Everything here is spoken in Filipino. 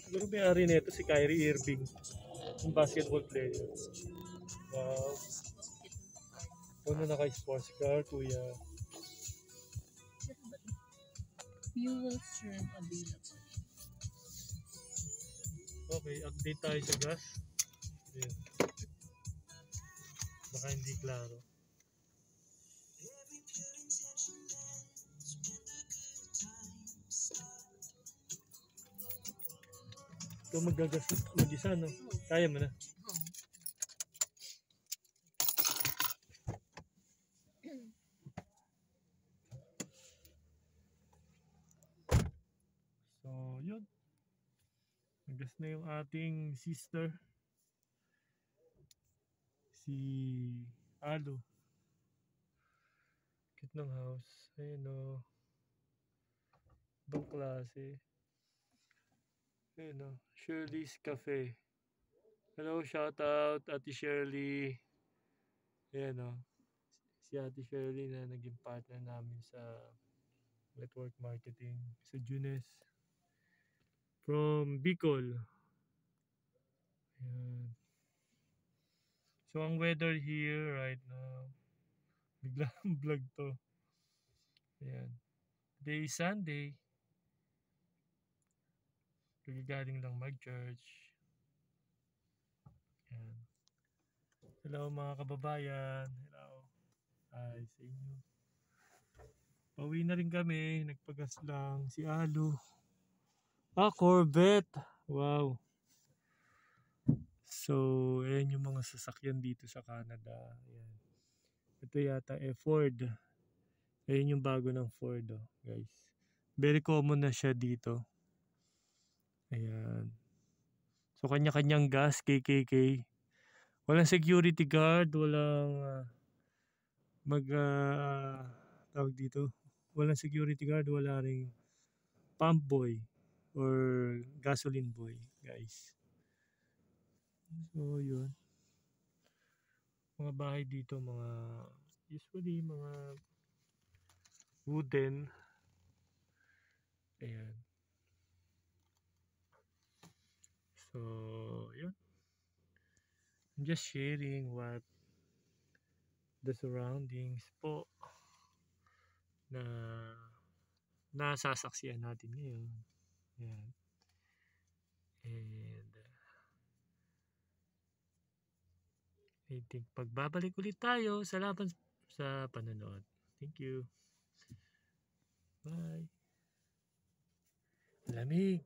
Siguro may-ari nito si Kyrie Irving, yung basketball player. Wow. Ano naka-sports car, kuya? Fuel serve available. Okay, update tayo sa gas. Ayan. Baka hindi klaro. Ito mag-isa, no? Kaya mo na. So, yun. Nagas na yung ating sister. Si Alo. Cute ng house. Ayun, o. Ibang klase. Ayun, o. Shirley's Cafe. Hello, shout out Ate Shirley. Ayan, o. Si Ate Shirley na naging partner namin sa network marketing sa Junes. From Bicol. Ayan. So, ang weather here right now, biglang vlog to. Ayan. Today is Sunday. Kagagaling lang mag-church. Ayan. Hello mga kababayan. Hello. Hi sa inyo. Pauwi na rin kami. Nagpagas lang si Alo. Corvette. Wow. So, ayan yung mga sasakyan dito sa Canada. Ayan. Ito yata Ford. Ayan yung bago ng Ford, guys. Very common na siya dito. Ayan. So, kanya-kanyang gas, KKK. Walang security guard, walang tawag dito. Walang security guard, wala ring pump boy or gasoline boy, guys. So, yun. Mga bahay dito, usually mga wooden. Ayan. So, yun. I'm just sharing what the surroundings po na nasasaksiyan natin ngayon. Ayan. And I think pagbabalik ulit tayo. Salamat sa panonood. Thank you. Bye. Lamig.